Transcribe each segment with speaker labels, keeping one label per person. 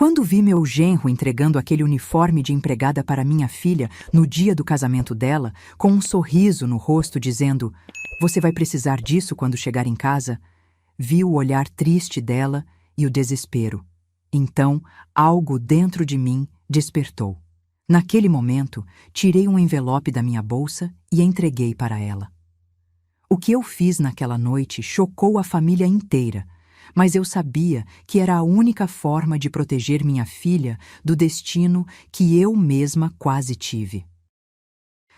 Speaker 1: Quando vi meu genro entregando aquele uniforme de empregada para minha filha no dia do casamento dela, com um sorriso no rosto dizendo: "Você vai precisar disso quando chegar em casa", vi o olhar triste dela e o desespero. Então, algo dentro de mim despertou. Naquele momento, tirei um envelope da minha bolsa e entreguei para ela. O que eu fiz naquela noite chocou a família inteira, mas eu sabia que era a única forma de proteger minha filha do destino que eu mesma quase tive.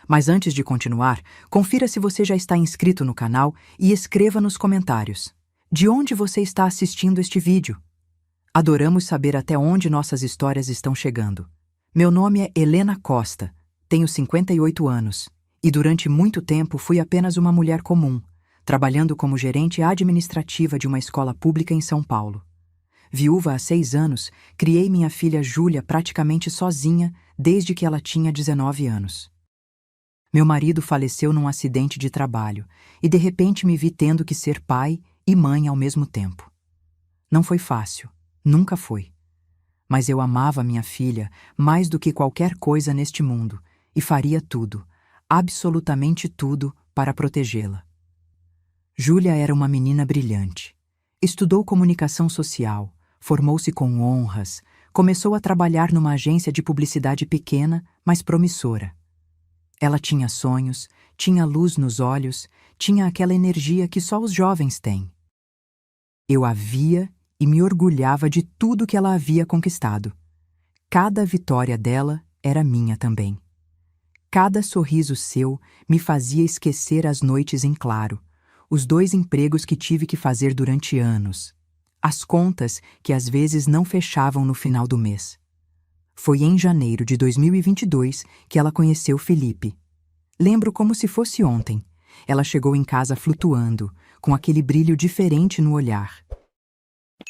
Speaker 1: Mas antes de continuar, confira se você já está inscrito no canal e escreva nos comentários: de onde você está assistindo este vídeo? Adoramos saber até onde nossas histórias estão chegando. Meu nome é Helena Costa, tenho 58 anos e durante muito tempo fui apenas uma mulher comum, trabalhando como gerente administrativa de uma escola pública em São Paulo. Viúva há 6 anos, criei minha filha Júlia praticamente sozinha desde que ela tinha 19 anos. Meu marido faleceu num acidente de trabalho e de repente me vi tendo que ser pai e mãe ao mesmo tempo. Não foi fácil, nunca foi. Mas eu amava minha filha mais do que qualquer coisa neste mundo e faria tudo, absolutamente tudo, para protegê-la. Júlia era uma menina brilhante. Estudou comunicação social, formou-se com honras, começou a trabalhar numa agência de publicidade pequena, mas promissora. Ela tinha sonhos, tinha luz nos olhos, tinha aquela energia que só os jovens têm. Eu a via e me orgulhava de tudo que ela havia conquistado. Cada vitória dela era minha também. Cada sorriso seu me fazia esquecer as noites em claro, os 2 empregos que tive que fazer durante anos, as contas que às vezes não fechavam no final do mês. Foi em janeiro de 2022 que ela conheceu Felipe. Lembro como se fosse ontem. Ela chegou em casa flutuando, com aquele brilho diferente no olhar.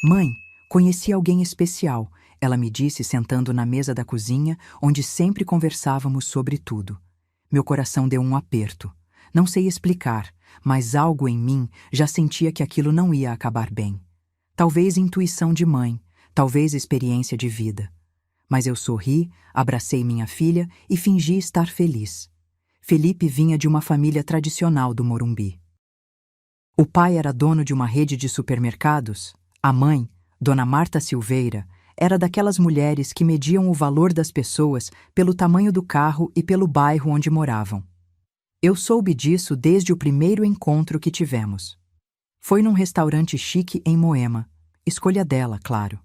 Speaker 1: "Mãe, conheci alguém especial", ela me disse sentando na mesa da cozinha, onde sempre conversávamos sobre tudo. Meu coração deu um aperto. Não sei explicar, mas algo em mim já sentia que aquilo não ia acabar bem. Talvez intuição de mãe, talvez experiência de vida. Mas eu sorri, abracei minha filha e fingi estar feliz. Felipe vinha de uma família tradicional do Morumbi. O pai era dono de uma rede de supermercados. A mãe, Dona Marta Silveira, era daquelas mulheres que mediam o valor das pessoas pelo tamanho do carro e pelo bairro onde moravam. Eu soube disso desde o primeiro encontro que tivemos. Foi num restaurante chique em Moema. Escolha dela, claro.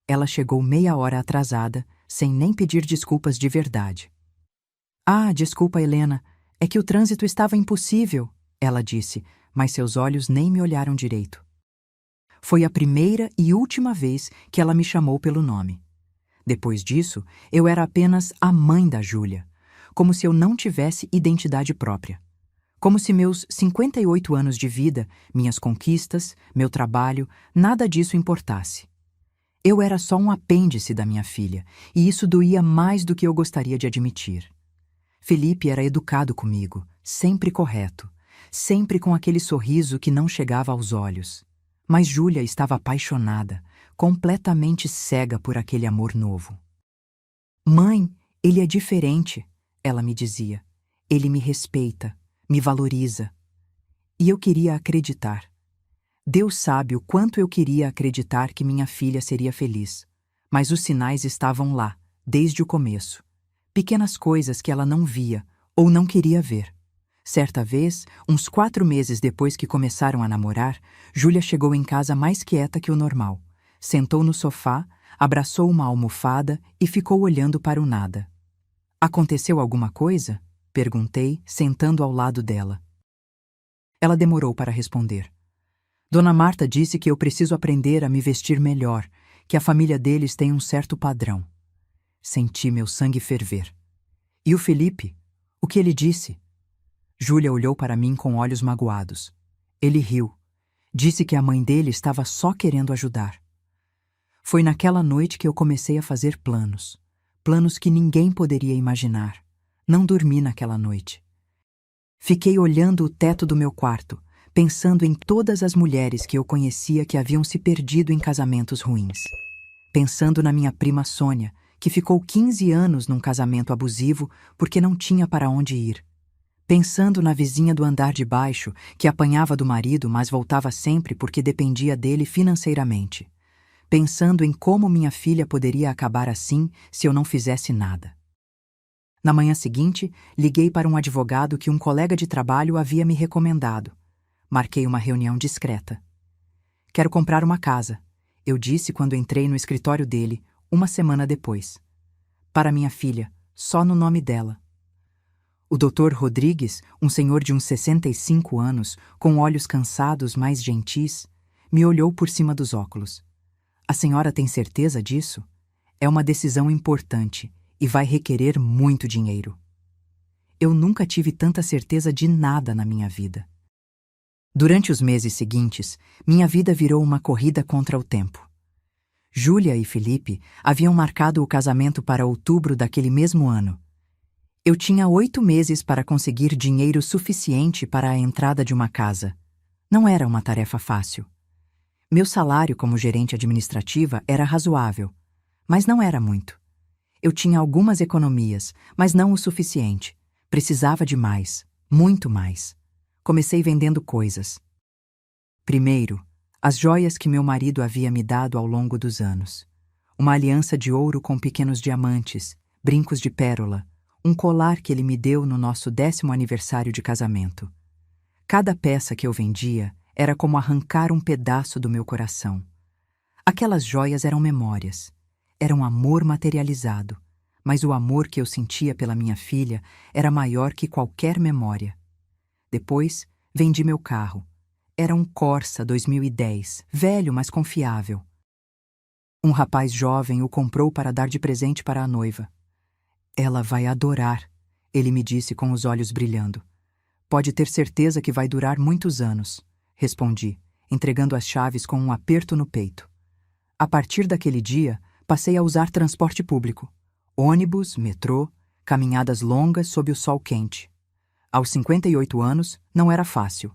Speaker 1: Ela chegou meia hora atrasada, sem nem pedir desculpas de verdade. "Ah, desculpa, Helena, é que o trânsito estava impossível", ela disse, mas seus olhos nem me olharam direito. Foi a primeira e última vez que ela me chamou pelo nome. Depois disso, eu era apenas a mãe da Júlia, como se eu não tivesse identidade própria. Como se meus 58 anos de vida, minhas conquistas, meu trabalho, nada disso importasse. Eu era só um apêndice da minha filha, e isso doía mais do que eu gostaria de admitir. Felipe era educado comigo, sempre correto, sempre com aquele sorriso que não chegava aos olhos. Mas Júlia estava apaixonada, completamente cega por aquele amor novo. "Mãe, ele é diferente", ela me dizia. "Ele me respeita, me valoriza." E eu queria acreditar. Deus sabe o quanto eu queria acreditar que minha filha seria feliz. Mas os sinais estavam lá, desde o começo. Pequenas coisas que ela não via ou não queria ver. Certa vez, uns 4 meses depois que começaram a namorar, Júlia chegou em casa mais quieta que o normal. Sentou no sofá, abraçou uma almofada e ficou olhando para o nada. "Aconteceu alguma coisa?", perguntei, sentando ao lado dela. Ela demorou para responder. "Dona Marta disse que eu preciso aprender a me vestir melhor, que a família deles tem um certo padrão." Senti meu sangue ferver. "E o Felipe? O que ele disse?" Júlia olhou para mim com olhos magoados. Ele riu. Disse que a mãe dele estava só querendo ajudar. Foi naquela noite que eu comecei a fazer planos. Planos que ninguém poderia imaginar. Não dormi naquela noite. Fiquei olhando o teto do meu quarto, pensando em todas as mulheres que eu conhecia que haviam se perdido em casamentos ruins. Pensando na minha prima Sônia, que ficou 15 anos num casamento abusivo porque não tinha para onde ir. Pensando na vizinha do andar de baixo, que apanhava do marido, mas voltava sempre porque dependia dele financeiramente. Pensando em como minha filha poderia acabar assim se eu não fizesse nada. Na manhã seguinte, liguei para um advogado que um colega de trabalho havia me recomendado. Marquei uma reunião discreta. Quero comprar uma casa, eu disse quando entrei no escritório dele, uma semana depois. Para minha filha, só no nome dela. O Dr. Rodrigues, um senhor de uns 65 anos, com olhos cansados, mas gentis, me olhou por cima dos óculos. A senhora tem certeza disso? É uma decisão importante e vai requerer muito dinheiro. Eu nunca tive tanta certeza de nada na minha vida. Durante os meses seguintes, minha vida virou uma corrida contra o tempo. Júlia e Felipe haviam marcado o casamento para outubro daquele mesmo ano. Eu tinha 8 meses para conseguir dinheiro suficiente para a entrada de uma casa. Não era uma tarefa fácil. Meu salário como gerente administrativa era razoável, mas não era muito. Eu tinha algumas economias, mas não o suficiente. Precisava de mais, muito mais. Comecei vendendo coisas. Primeiro, as joias que meu marido havia me dado ao longo dos anos. Uma aliança de ouro com pequenos diamantes, brincos de pérola, um colar que ele me deu no nosso 10º aniversário de casamento. Cada peça que eu vendia era como arrancar um pedaço do meu coração. Aquelas joias eram memórias, eram amor materializado, mas o amor que eu sentia pela minha filha era maior que qualquer memória. Depois, vendi meu carro. Era um Corsa 2010, velho, mas confiável. Um rapaz jovem o comprou para dar de presente para a noiva. Ela vai adorar, ele me disse com os olhos brilhando. Pode ter certeza que vai durar muitos anos, respondi, entregando as chaves com um aperto no peito. A partir daquele dia, passei a usar transporte público. Ônibus, metrô, caminhadas longas sob o sol quente. Aos 58 anos, não era fácil.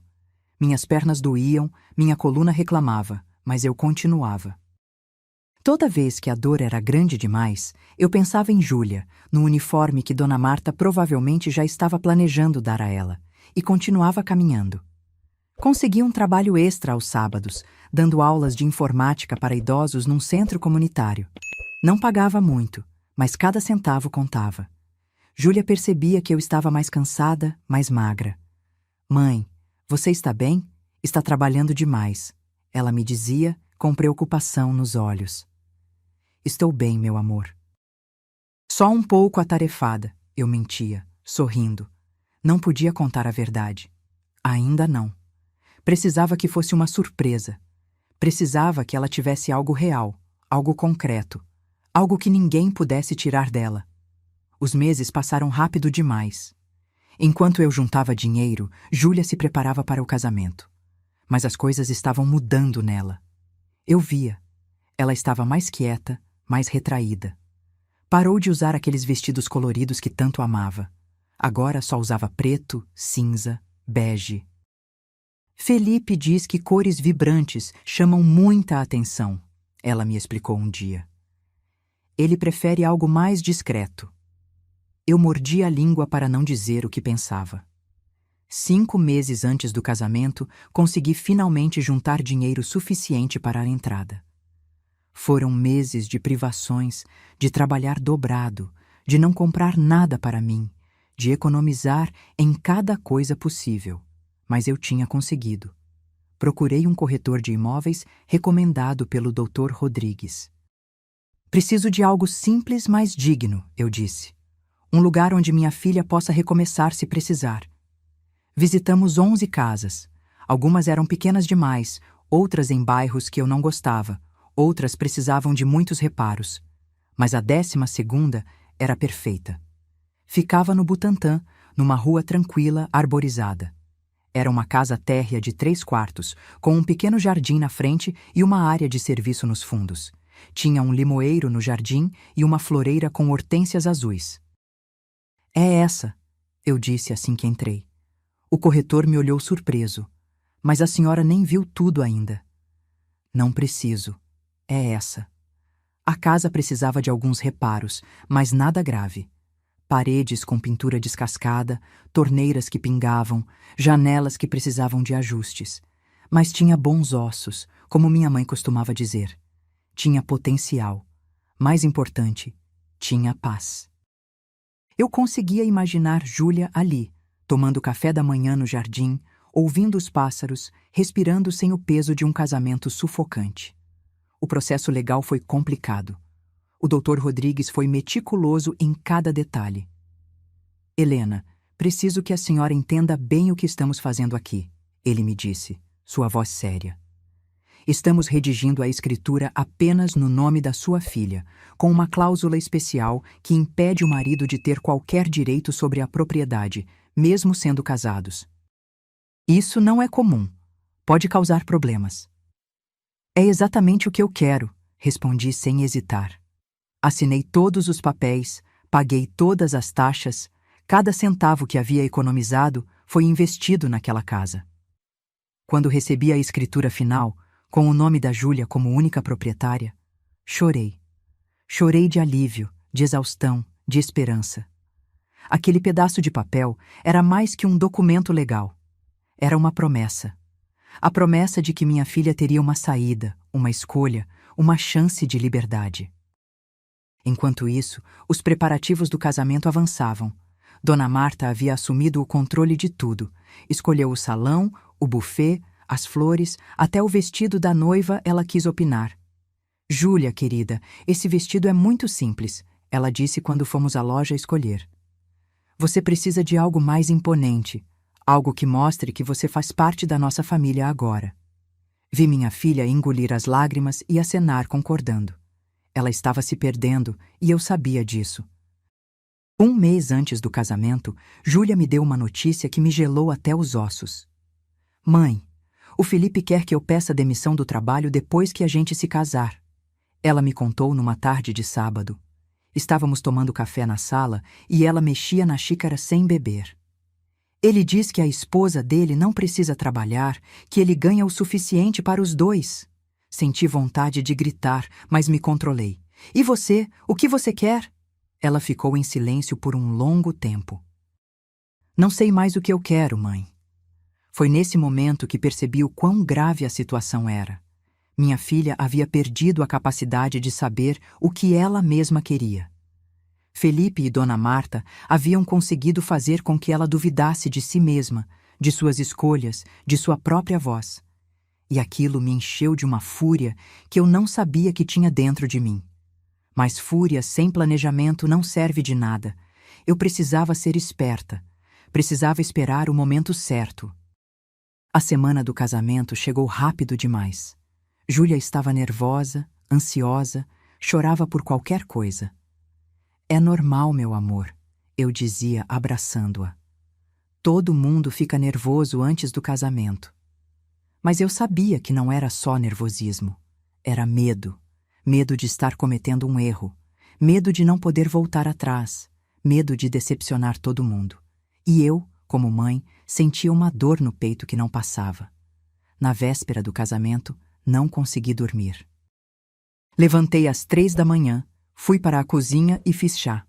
Speaker 1: Minhas pernas doíam, minha coluna reclamava, mas eu continuava. Toda vez que a dor era grande demais, eu pensava em Júlia, no uniforme que Dona Marta provavelmente já estava planejando dar a ela, e continuava caminhando. Consegui um trabalho extra aos sábados, dando aulas de informática para idosos num centro comunitário. Não pagava muito, mas cada centavo contava. Júlia percebia que eu estava mais cansada, mais magra. Mãe, você está bem? Está trabalhando demais, ela me dizia, com preocupação nos olhos. Estou bem, meu amor. Só um pouco atarefada, eu mentia, sorrindo. Não podia contar a verdade. Ainda não. Precisava que fosse uma surpresa. Precisava que ela tivesse algo real, algo concreto, algo que ninguém pudesse tirar dela. Os meses passaram rápido demais. Enquanto eu juntava dinheiro, Júlia se preparava para o casamento. Mas as coisas estavam mudando nela. Eu via. Ela estava mais quieta, mais retraída. Parou de usar aqueles vestidos coloridos que tanto amava. Agora só usava preto, cinza, bege. Felipe diz que cores vibrantes chamam muita atenção, ela me explicou um dia. Ele prefere algo mais discreto. Eu mordi a língua para não dizer o que pensava. 5 meses antes do casamento, consegui finalmente juntar dinheiro suficiente para a entrada. Foram meses de privações, de trabalhar dobrado, de não comprar nada para mim, de economizar em cada coisa possível. Mas eu tinha conseguido. Procurei um corretor de imóveis recomendado pelo Dr. Rodrigues. Preciso de algo simples, mas digno, eu disse. Um lugar onde minha filha possa recomeçar se precisar. Visitamos 11 casas. Algumas eram pequenas demais, outras em bairros que eu não gostava, outras precisavam de muitos reparos. Mas a 12ª era perfeita. Ficava no Butantã, numa rua tranquila, arborizada. Era uma casa térrea de 3 quartos, com um pequeno jardim na frente e uma área de serviço nos fundos. Tinha um limoeiro no jardim e uma floreira com hortênsias azuis. É essa, eu disse assim que entrei. O corretor me olhou surpreso. Mas a senhora nem viu tudo ainda. Não preciso. É essa. A casa precisava de alguns reparos, mas nada grave. Paredes com pintura descascada, torneiras que pingavam, janelas que precisavam de ajustes. Mas tinha bons ossos, como minha mãe costumava dizer. Tinha potencial. Mais importante, tinha paz. Eu conseguia imaginar Júlia ali, tomando café da manhã no jardim, ouvindo os pássaros, respirando sem o peso de um casamento sufocante. O processo legal foi complicado. O Dr. Rodrigues foi meticuloso em cada detalhe. Helena, preciso que a senhora entenda bem o que estamos fazendo aqui, ele me disse, sua voz séria. Estamos redigindo a escritura apenas no nome da sua filha, com uma cláusula especial que impede o marido de ter qualquer direito sobre a propriedade, mesmo sendo casados. Isso não é comum. Pode causar problemas. É exatamente o que eu quero, respondi sem hesitar. Assinei todos os papéis, paguei todas as taxas, cada centavo que havia economizado foi investido naquela casa. Quando recebi a escritura final, com o nome da Júlia como única proprietária, chorei. Chorei de alívio, de exaustão, de esperança. Aquele pedaço de papel era mais que um documento legal. Era uma promessa. A promessa de que minha filha teria uma saída, uma escolha, uma chance de liberdade. Enquanto isso, os preparativos do casamento avançavam. Dona Marta havia assumido o controle de tudo. Escolheu o salão, o buffet, as flores, até o vestido da noiva ela quis opinar. Júlia, querida, esse vestido é muito simples, ela disse quando fomos à loja escolher. Você precisa de algo mais imponente, algo que mostre que você faz parte da nossa família agora. Vi minha filha engolir as lágrimas e acenar concordando. Ela estava se perdendo e eu sabia disso. Um mês antes do casamento, Júlia me deu uma notícia que me gelou até os ossos. Mãe, o Felipe quer que eu peça demissão do trabalho depois que a gente se casar. Ela me contou numa tarde de sábado. Estávamos tomando café na sala e ela mexia na xícara sem beber. Ele diz que a esposa dele não precisa trabalhar, que ele ganha o suficiente para os dois. Senti vontade de gritar, mas me controlei. E você? O que você quer? Ela ficou em silêncio por um longo tempo. Não sei mais o que eu quero, mãe. Foi nesse momento que percebi o quão grave a situação era. Minha filha havia perdido a capacidade de saber o que ela mesma queria. Felipe e Dona Marta haviam conseguido fazer com que ela duvidasse de si mesma, de suas escolhas, de sua própria voz. E aquilo me encheu de uma fúria que eu não sabia que tinha dentro de mim. Mas fúria sem planejamento não serve de nada. Eu precisava ser esperta. Precisava esperar o momento certo. A semana do casamento chegou rápido demais. Júlia estava nervosa, ansiosa, chorava por qualquer coisa. É normal, meu amor, eu dizia abraçando-a. Todo mundo fica nervoso antes do casamento. Mas eu sabia que não era só nervosismo. Era medo. Medo de estar cometendo um erro. Medo de não poder voltar atrás. Medo de decepcionar todo mundo. E eu, como mãe, sentia uma dor no peito que não passava. Na véspera do casamento, não consegui dormir. Levantei às 3 da manhã, fui para a cozinha e fiz chá.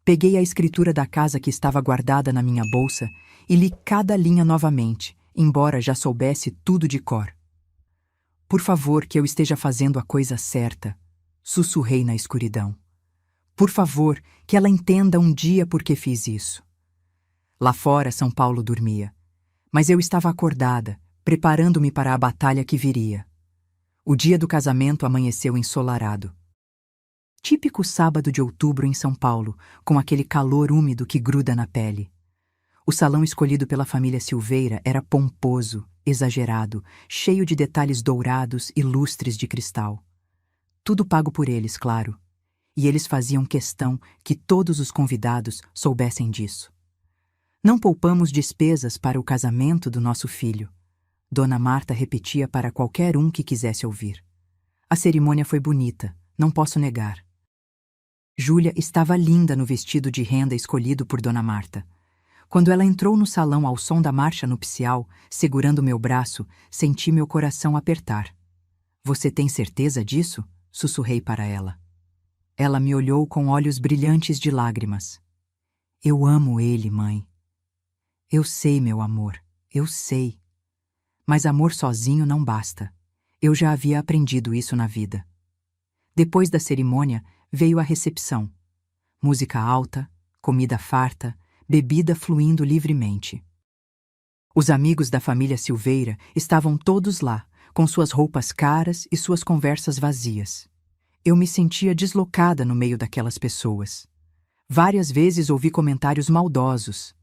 Speaker 1: Peguei a escritura da casa que estava guardada na minha bolsa e li cada linha novamente, embora já soubesse tudo de cor. Por favor, que eu esteja fazendo a coisa certa, sussurrei na escuridão. Por favor, que ela entenda um dia por que fiz isso. Lá fora, São Paulo dormia. Mas eu estava acordada, preparando-me para a batalha que viria. O dia do casamento amanheceu ensolarado. Típico sábado de outubro em São Paulo, com aquele calor úmido que gruda na pele. O salão escolhido pela família Silveira era pomposo, exagerado, cheio de detalhes dourados e lustres de cristal. Tudo pago por eles, claro. E eles faziam questão que todos os convidados soubessem disso. Não poupamos despesas para o casamento do nosso filho. Dona Marta repetia para qualquer um que quisesse ouvir. A cerimônia foi bonita, não posso negar. Júlia estava linda no vestido de renda escolhido por Dona Marta. Quando ela entrou no salão ao som da marcha nupcial, segurando meu braço, senti meu coração apertar. Você tem certeza disso? Sussurrei para ela. Ela me olhou com olhos brilhantes de lágrimas. Eu amo ele, mãe. Eu sei, meu amor, eu sei. Mas amor sozinho não basta. Eu já havia aprendido isso na vida. Depois da cerimônia, veio a recepção. Música alta, comida farta, bebida fluindo livremente. Os amigos da família Silveira estavam todos lá, com suas roupas caras e suas conversas vazias. Eu me sentia deslocada no meio daquelas pessoas. Várias vezes ouvi comentários maldosos.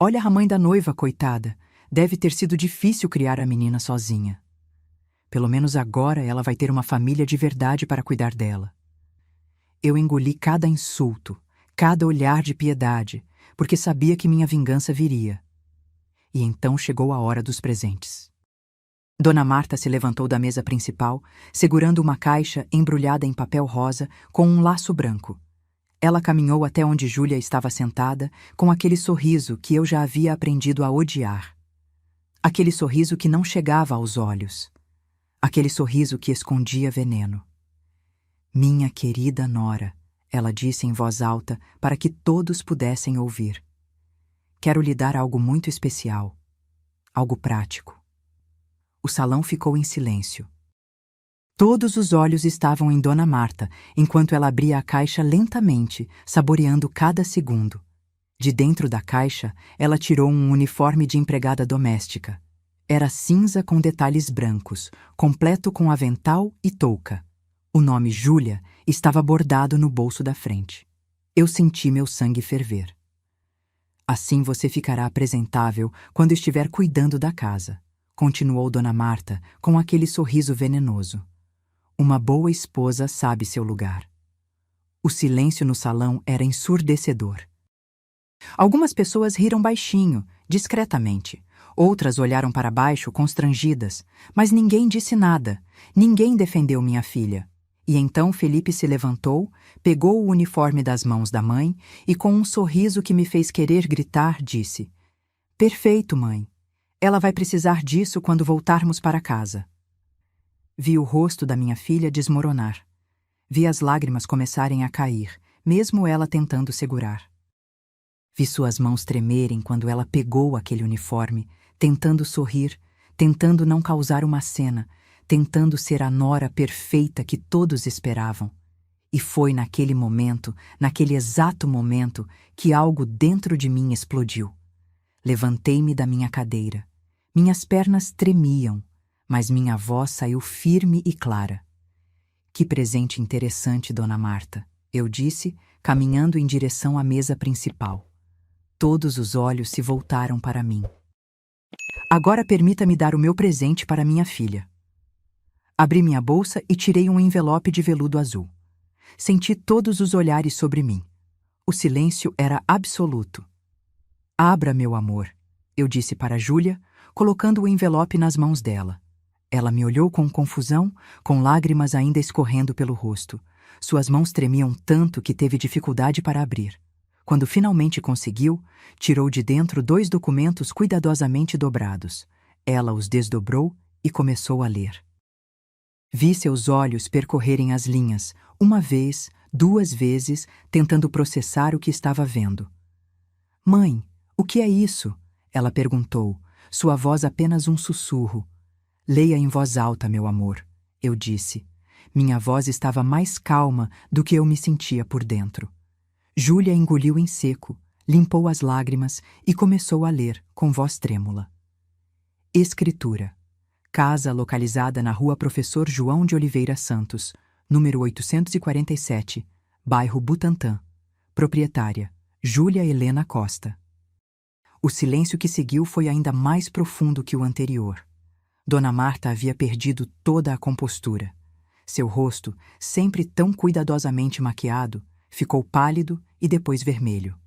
Speaker 1: Olha a mãe da noiva, coitada. Deve ter sido difícil criar a menina sozinha. Pelo menos agora ela vai ter uma família de verdade para cuidar dela. Eu engoli cada insulto, cada olhar de piedade, porque sabia que minha vingança viria. E então chegou a hora dos presentes. Dona Marta se levantou da mesa principal, segurando uma caixa embrulhada em papel rosa com um laço branco. Ela caminhou até onde Júlia estava sentada, com aquele sorriso que eu já havia aprendido a odiar. Aquele sorriso que não chegava aos olhos. Aquele sorriso que escondia veneno. Minha querida nora, ela disse em voz alta para que todos pudessem ouvir. Quero lhe dar algo muito especial. Algo prático. O salão ficou em silêncio. Todos os olhos estavam em Dona Marta, enquanto ela abria a caixa lentamente, saboreando cada segundo. De dentro da caixa, ela tirou um uniforme de empregada doméstica. Era cinza com detalhes brancos, completo com avental e touca. O nome Júlia estava bordado no bolso da frente. Eu senti meu sangue ferver. Assim você ficará apresentável quando estiver cuidando da casa, continuou Dona Marta com aquele sorriso venenoso. Uma boa esposa sabe seu lugar. O silêncio no salão era ensurdecedor. Algumas pessoas riram baixinho, discretamente. Outras olharam para baixo, constrangidas, mas ninguém disse nada. Ninguém defendeu minha filha. E então Felipe se levantou, pegou o uniforme das mãos da mãe e, com um sorriso que me fez querer gritar, disse: Perfeito, mãe. Ela vai precisar disso quando voltarmos para casa. Vi o rosto da minha filha desmoronar. Vi as lágrimas começarem a cair, mesmo ela tentando segurar. Vi suas mãos tremerem quando ela pegou aquele uniforme, tentando sorrir, tentando não causar uma cena, tentando ser a nora perfeita que todos esperavam. E foi naquele momento, naquele exato momento, que algo dentro de mim explodiu. Levantei-me da minha cadeira. Minhas pernas tremiam, mas minha voz saiu firme e clara. Que presente interessante, Dona Marta, eu disse, caminhando em direção à mesa principal. Todos os olhos se voltaram para mim. Agora permita-me dar o meu presente para minha filha. Abri minha bolsa e tirei um envelope de veludo azul. Senti todos os olhares sobre mim. O silêncio era absoluto. Abra, meu amor, eu disse para Júlia, colocando o envelope nas mãos dela. Ela me olhou com confusão, com lágrimas ainda escorrendo pelo rosto. Suas mãos tremiam tanto que teve dificuldade para abrir. Quando finalmente conseguiu, tirou de dentro 2 documentos cuidadosamente dobrados. Ela os desdobrou e começou a ler. Vi seus olhos percorrerem as linhas, uma vez, 2 vezes, tentando processar o que estava vendo. Mãe, o que é isso? Ela perguntou, sua voz apenas um sussurro. Leia em voz alta, meu amor, eu disse. Minha voz estava mais calma do que eu me sentia por dentro. Júlia engoliu em seco, limpou as lágrimas e começou a ler, com voz trêmula. Escritura. Casa localizada na Rua Professor João de Oliveira Santos, número 847, bairro Butantã. Proprietária, Júlia Helena Costa. O silêncio que seguiu foi ainda mais profundo que o anterior. Dona Marta havia perdido toda a compostura. Seu rosto, sempre tão cuidadosamente maquiado, ficou pálido e depois vermelho.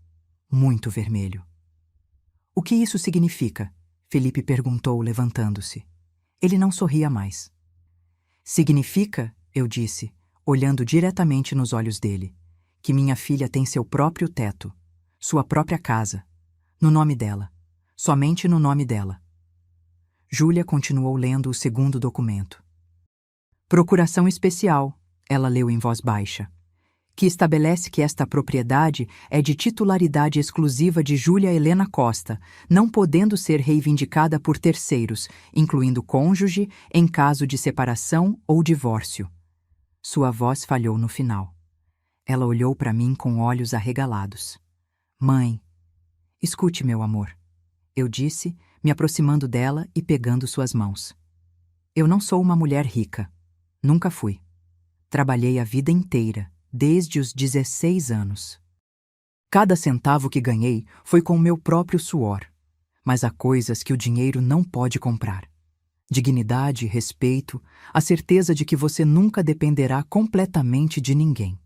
Speaker 1: Muito vermelho. O que isso significa? Felipe perguntou, levantando-se. Ele não sorria mais. Significa, eu disse, olhando diretamente nos olhos dele, que minha filha tem seu próprio teto, sua própria casa, no nome dela, somente no nome dela. Júlia continuou lendo o segundo documento. Procuração especial, ela leu em voz baixa. que estabelece que esta propriedade é de titularidade exclusiva de Júlia Helena Costa, não podendo ser reivindicada por terceiros, incluindo cônjuge, em caso de separação ou divórcio. Sua voz falhou no final. Ela olhou para mim com olhos arregalados. Mãe, escute, meu amor, eu disse, me aproximando dela e pegando suas mãos. Eu não sou uma mulher rica. Nunca fui. Trabalhei a vida inteira, desde os 16 anos. Cada centavo que ganhei foi com o meu próprio suor, mas há coisas que o dinheiro não pode comprar. Dignidade, respeito, a certeza de que você nunca dependerá completamente de ninguém.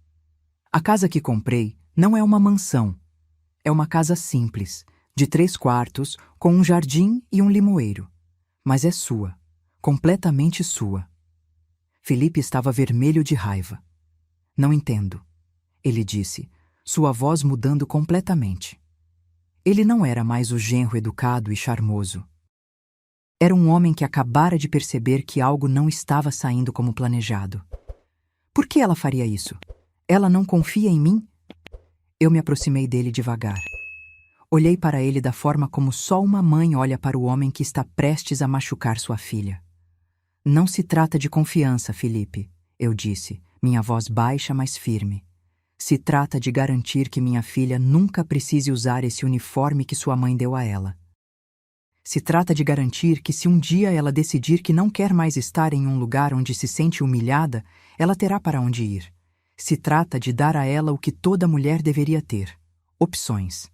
Speaker 1: A casa que comprei não é uma mansão. É uma casa simples, de 3 quartos, com um jardim e um limoeiro. Mas é sua, completamente sua. Felipe estava vermelho de raiva. Não entendo, ele disse, sua voz mudando completamente. Ele não era mais o genro educado e charmoso. Era um homem que acabara de perceber que algo não estava saindo como planejado. Por que ela faria isso? Ela não confia em mim? Eu me aproximei dele devagar. Olhei para ele da forma como só uma mãe olha para o homem que está prestes a machucar sua filha. Não se trata de confiança, Felipe, eu disse, minha voz baixa, mas firme. Se trata de garantir que minha filha nunca precise usar esse uniforme que sua mãe deu a ela. Se trata de garantir que se um dia ela decidir que não quer mais estar em um lugar onde se sente humilhada, ela terá para onde ir. Se trata de dar a ela o que toda mulher deveria ter: opções.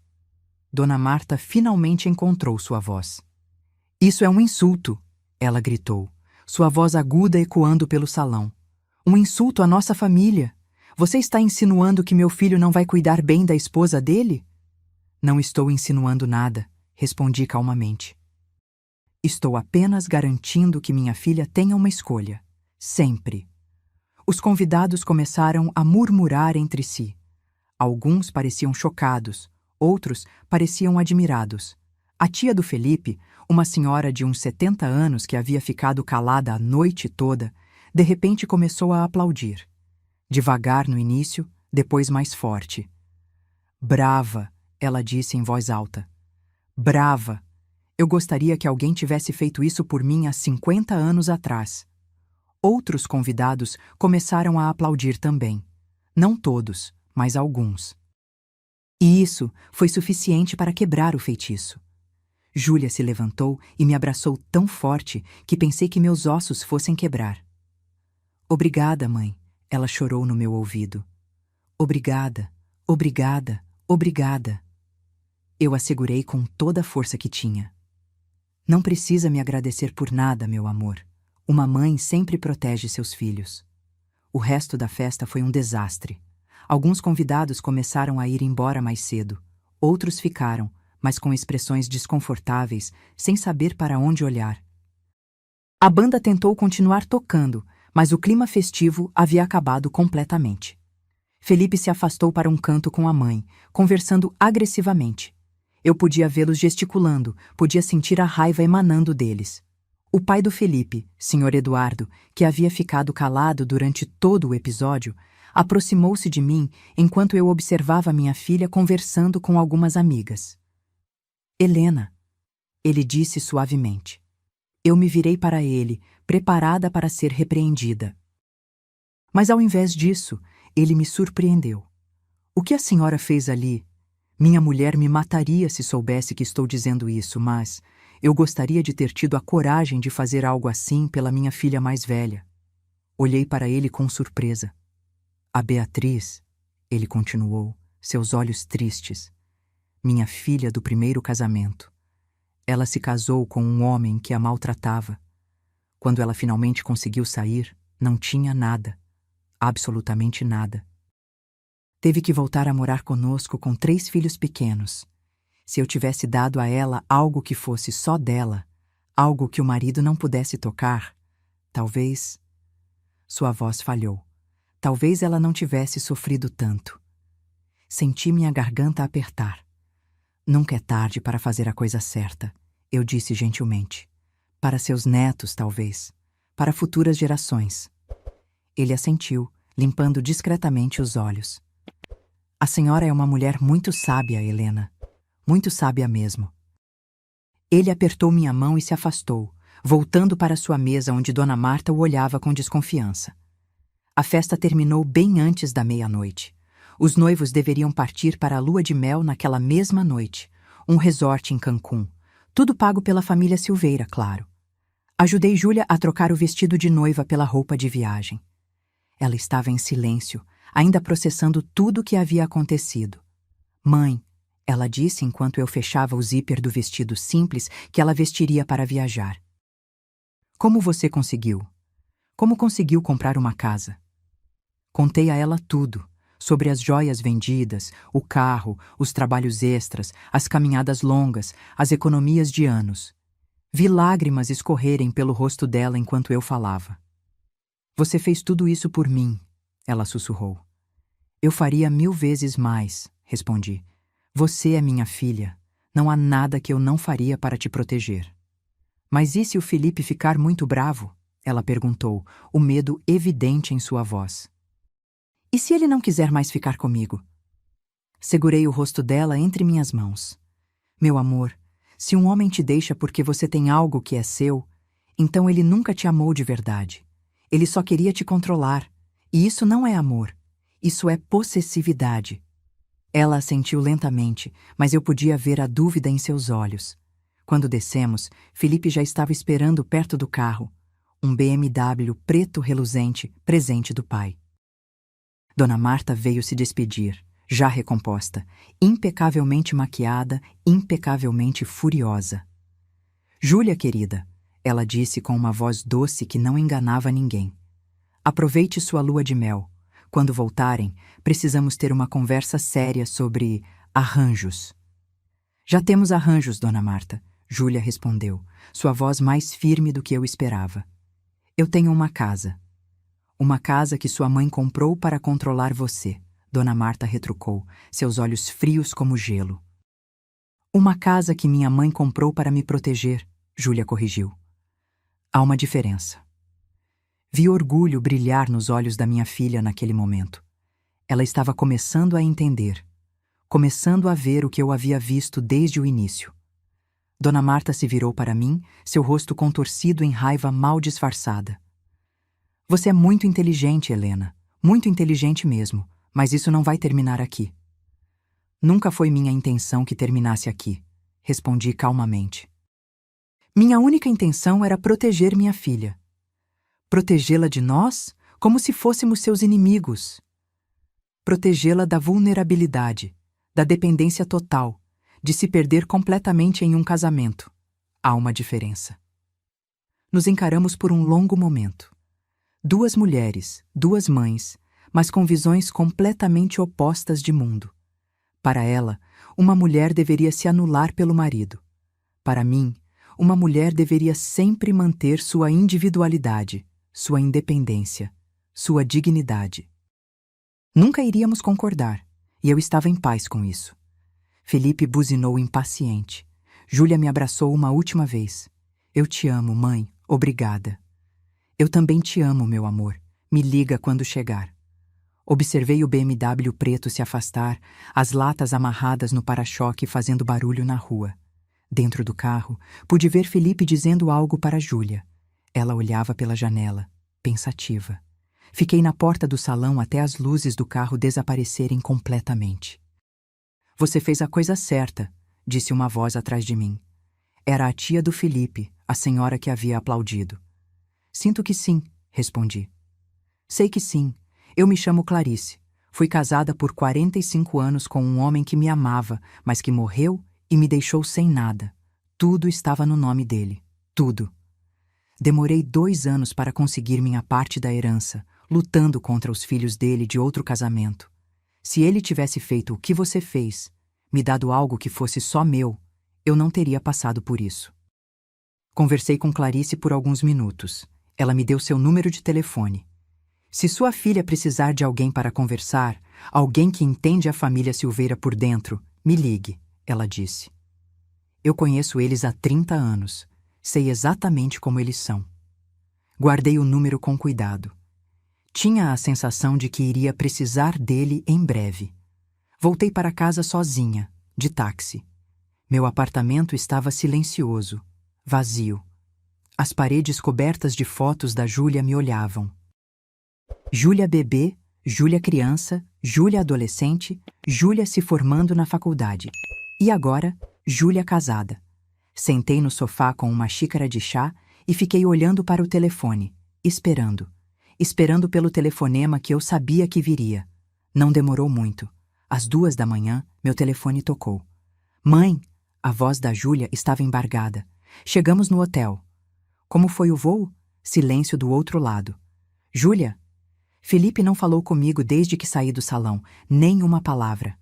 Speaker 1: Dona Marta finalmente encontrou sua voz. Isso é um insulto, ela gritou, sua voz aguda ecoando pelo salão. Um insulto à nossa família. Você está insinuando que meu filho não vai cuidar bem da esposa dele? Não estou insinuando nada, respondi calmamente. Estou apenas garantindo que minha filha tenha uma escolha. Sempre. Os convidados começaram a murmurar entre si. Alguns pareciam chocados, outros pareciam admirados. A tia do Felipe, uma senhora de uns 70 anos que havia ficado calada a noite toda, de repente começou a aplaudir. Devagar no início, depois mais forte. Brava, ela disse em voz alta. Brava. Eu gostaria que alguém tivesse feito isso por mim há 50 anos atrás. Outros convidados começaram a aplaudir também. Não todos, mas alguns. E isso foi suficiente para quebrar o feitiço. Júlia se levantou e me abraçou tão forte que pensei que meus ossos fossem quebrar. Obrigada, mãe, ela chorou no meu ouvido. Obrigada, obrigada, obrigada. Eu a segurei com toda a força que tinha. Não precisa me agradecer por nada, meu amor. Uma mãe sempre protege seus filhos. O resto da festa foi um desastre. Alguns convidados começaram a ir embora mais cedo. Outros ficaram, mas com expressões desconfortáveis, sem saber para onde olhar. A banda tentou continuar tocando, mas o clima festivo havia acabado completamente. Felipe se afastou para um canto com a mãe, conversando agressivamente. Eu podia vê-los gesticulando, podia sentir a raiva emanando deles. O pai do Felipe, Sr. Eduardo, que havia ficado calado durante todo o episódio, aproximou-se de mim enquanto eu observava minha filha conversando com algumas amigas. Helena, ele disse suavemente. Eu me virei para ele, preparada para ser repreendida. Mas ao invés disso, ele me surpreendeu. O que a senhora fez ali? Minha mulher me mataria se soubesse que estou dizendo isso, mas eu gostaria de ter tido a coragem de fazer algo assim pela minha filha mais velha. Olhei para ele com surpresa. A Beatriz, ele continuou, seus olhos tristes. Minha filha do primeiro casamento. Ela se casou com um homem que a maltratava. Quando ela finalmente conseguiu sair, não tinha nada. Absolutamente nada. Teve que voltar a morar conosco com 3 filhos pequenos. Se eu tivesse dado a ela algo que fosse só dela, algo que o marido não pudesse tocar, talvez... Sua voz falhou. Talvez ela não tivesse sofrido tanto. Senti minha garganta apertar. Nunca é tarde para fazer a coisa certa, eu disse gentilmente. Para seus netos, talvez. Para futuras gerações. Ele assentiu, limpando discretamente os olhos. A senhora é uma mulher muito sábia, Helena. Muito sábia mesmo. Ele apertou minha mão e se afastou, voltando para sua mesa onde Dona Marta o olhava com desconfiança. A festa terminou bem antes da meia-noite. Os noivos deveriam partir para a lua de mel naquela mesma noite, um resort em Cancún. Tudo pago pela família Silveira, claro. Ajudei Júlia a trocar o vestido de noiva pela roupa de viagem. Ela estava em silêncio, ainda processando tudo o que havia acontecido. Mãe, ela disse enquanto eu fechava o zíper do vestido simples que ela vestiria para viajar. Como você conseguiu? Como conseguiu comprar uma casa? Contei a ela tudo, sobre as joias vendidas, o carro, os trabalhos extras, as caminhadas longas, as economias de anos. Vi lágrimas escorrerem pelo rosto dela enquanto eu falava. Você fez tudo isso por mim, ela sussurrou. Eu faria 1000 vezes mais, respondi. Você é minha filha. Não há nada que eu não faria para te proteger. Mas e se o Felipe ficar muito bravo? Ela perguntou, o medo evidente em sua voz. E se ele não quiser mais ficar comigo? Segurei o rosto dela entre minhas mãos. Meu amor, se um homem te deixa porque você tem algo que é seu, então ele nunca te amou de verdade. Ele só queria te controlar. E isso não é amor. Isso é possessividade. Ela assentiu lentamente, mas eu podia ver a dúvida em seus olhos. Quando descemos, Felipe já estava esperando perto do carro. Um BMW preto reluzente, presente do pai. Dona Marta veio se despedir, já recomposta, impecavelmente maquiada, impecavelmente furiosa. Júlia, querida, ela disse com uma voz doce que não enganava ninguém. Aproveite sua lua de mel. Quando voltarem, precisamos ter uma conversa séria sobre arranjos. Já temos arranjos, Dona Marta, Júlia respondeu, sua voz mais firme do que eu esperava. Eu tenho uma casa. Uma casa que sua mãe comprou para controlar você, Dona Marta retrucou, seus olhos frios como gelo. Uma casa que minha mãe comprou para me proteger, Júlia corrigiu. Há uma diferença. Vi orgulho brilhar nos olhos da minha filha naquele momento. Ela estava começando a entender, começando a ver o que eu havia visto desde o início. Dona Marta se virou para mim, seu rosto contorcido em raiva mal disfarçada. Você é muito inteligente, Helena, muito inteligente mesmo, mas isso não vai terminar aqui. Nunca foi minha intenção que terminasse aqui, respondi calmamente. Minha única intenção era proteger minha filha. Protegê-la de nós como se fôssemos seus inimigos. Protegê-la da vulnerabilidade, da dependência total, de se perder completamente em um casamento. Há uma diferença. Nos encaramos por um longo momento. Duas mulheres, duas mães, mas com visões completamente opostas de mundo. Para ela, uma mulher deveria se anular pelo marido. Para mim, uma mulher deveria sempre manter sua individualidade, sua independência, sua dignidade. Nunca iríamos concordar, e eu estava em paz com isso. Felipe buzinou impaciente. Júlia me abraçou uma última vez. Eu te amo, mãe. Obrigada. Eu também te amo, meu amor. Me liga quando chegar. Observei o BMW preto se afastar, as latas amarradas no para-choque fazendo barulho na rua. Dentro do carro, pude ver Felipe dizendo algo para Júlia. Ela olhava pela janela, pensativa. Fiquei na porta do salão até as luzes do carro desaparecerem completamente. Você fez a coisa certa, disse uma voz atrás de mim. Era a tia do Felipe, a senhora que havia aplaudido. Sinto que sim, respondi. Sei que sim. Eu me chamo Clarice. Fui casada por 45 anos com um homem que me amava, mas que morreu e me deixou sem nada. Tudo estava no nome dele. Tudo. Demorei 2 anos para conseguir minha parte da herança, lutando contra os filhos dele de outro casamento. Se ele tivesse feito o que você fez, me dado algo que fosse só meu, eu não teria passado por isso. Conversei com Clarice por alguns minutos. Ela me deu seu número de telefone. Se sua filha precisar de alguém para conversar, alguém que entende a família Silveira por dentro, me ligue, ela disse. Eu conheço eles há 30 anos. Sei exatamente como eles são. Guardei o número com cuidado. Tinha a sensação de que iria precisar dele em breve. Voltei para casa sozinha, de táxi. Meu apartamento estava silencioso, vazio. As paredes cobertas de fotos da Júlia me olhavam. Júlia bebê, Júlia criança, Júlia adolescente, Júlia se formando na faculdade. E agora, Júlia casada. Sentei no sofá com uma xícara de chá e fiquei olhando para o telefone, esperando. Esperando pelo telefonema que eu sabia que viria. Não demorou muito. Às 2 da manhã, meu telefone tocou. Mãe! A voz da Júlia estava embargada. Chegamos no hotel. Como foi o voo? Silêncio do outro lado. Júlia? Felipe não falou comigo desde que saí do salão, nem uma palavra.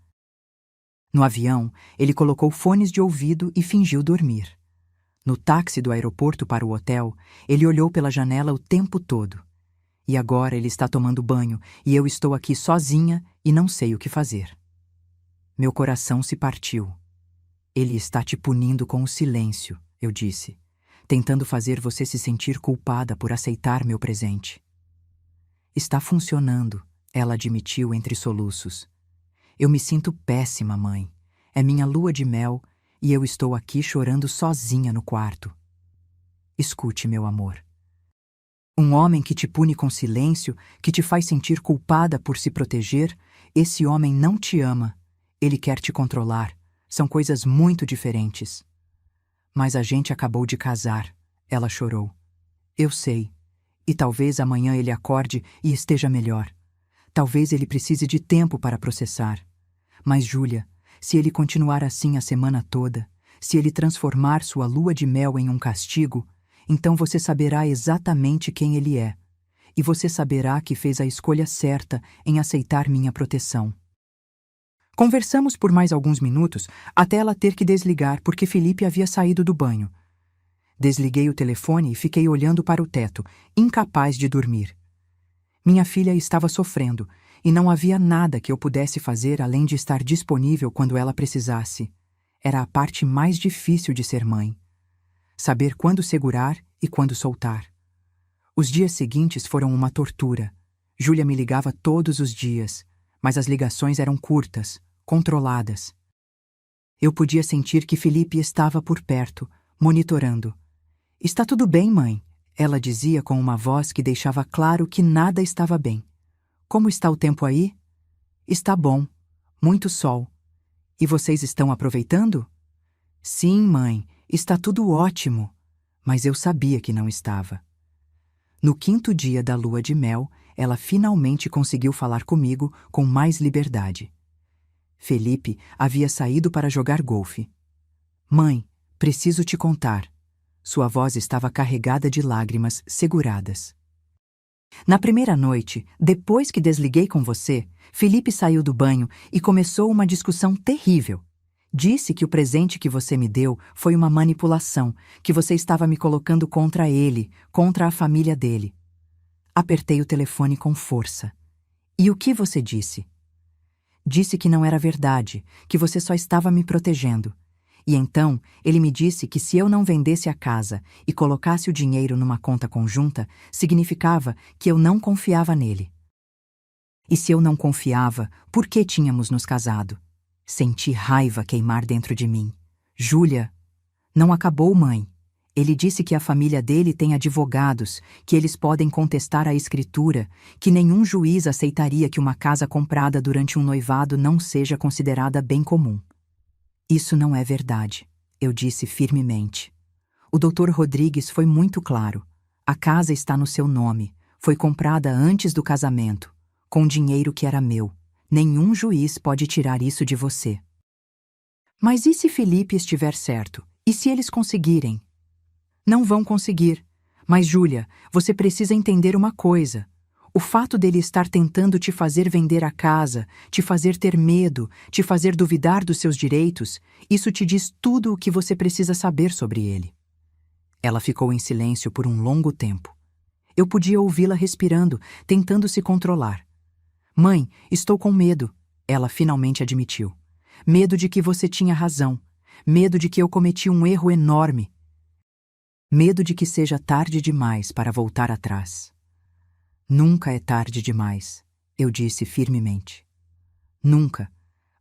Speaker 1: No avião, ele colocou fones de ouvido e fingiu dormir. No táxi do aeroporto para o hotel, ele olhou pela janela o tempo todo. E agora ele está tomando banho e eu estou aqui sozinha e não sei o que fazer. Meu coração se partiu. Ele está te punindo com o silêncio, eu disse, tentando fazer você se sentir culpada por aceitar meu presente. Está funcionando, ela admitiu entre soluços. Eu me sinto péssima, mãe. É minha lua de mel e eu estou aqui chorando sozinha no quarto. Escute, meu amor. Um homem que te pune com silêncio, que te faz sentir culpada por se proteger, esse homem não te ama. Ele quer te controlar. São coisas muito diferentes. Mas a gente acabou de casar, ela chorou. Eu sei. E talvez amanhã ele acorde e esteja melhor. Talvez ele precise de tempo para processar. Mas, Júlia, se ele continuar assim a semana toda, se ele transformar sua lua de mel em um castigo, então você saberá exatamente quem ele é. E você saberá que fez a escolha certa em aceitar minha proteção. Conversamos por mais alguns minutos até ela ter que desligar porque Felipe havia saído do banho. Desliguei o telefone e fiquei olhando para o teto, incapaz de dormir. Minha filha estava sofrendo e não havia nada que eu pudesse fazer além de estar disponível quando ela precisasse. Era a parte mais difícil de ser mãe. Saber quando segurar e quando soltar. Os dias seguintes foram uma tortura. Júlia me ligava todos os dias, mas as ligações eram curtas, controladas. Eu podia sentir que Felipe estava por perto, monitorando. Está tudo bem, mãe, ela dizia com uma voz que deixava claro que nada estava bem. Como está o tempo aí? Está bom, muito sol. E vocês estão aproveitando? Sim, mãe, está tudo ótimo. Mas eu sabia que não estava. No 5º dia da lua de mel, ela finalmente conseguiu falar comigo com mais liberdade. Felipe havia saído para jogar golfe. Mãe, preciso te contar. Sua voz estava carregada de lágrimas seguradas. Na primeira noite, depois que desliguei com você, Felipe saiu do banho e começou uma discussão terrível. Disse que o presente que você me deu foi uma manipulação, que você estava me colocando contra ele, contra a família dele. Apertei o telefone com força. E o que você disse? Disse que não era verdade, que você só estava me protegendo. E então, ele me disse que se eu não vendesse a casa e colocasse o dinheiro numa conta conjunta, significava que eu não confiava nele. E se eu não confiava, por que tínhamos nos casado? Senti raiva queimar dentro de mim. Júlia, não acabou, mãe. Ele disse que a família dele tem advogados, que eles podem contestar a escritura, que nenhum juiz aceitaria que uma casa comprada durante um noivado não seja considerada bem comum. Isso não é verdade, eu disse firmemente. O Dr. Rodrigues foi muito claro. A casa está no seu nome, foi comprada antes do casamento, com dinheiro que era meu. Nenhum juiz pode tirar isso de você. Mas e se Felipe estiver certo? E se eles conseguirem? Não vão conseguir. Mas, Júlia, você precisa entender uma coisa. O fato dele estar tentando te fazer vender a casa, te fazer ter medo, te fazer duvidar dos seus direitos, isso te diz tudo o que você precisa saber sobre ele. Ela ficou em silêncio por um longo tempo. Eu podia ouvi-la respirando, tentando se controlar. Mãe, estou com medo, ela finalmente admitiu. Medo de que você tinha razão. Medo de que eu cometi um erro enorme. Medo de que seja tarde demais para voltar atrás. Nunca é tarde demais, eu disse firmemente. Nunca.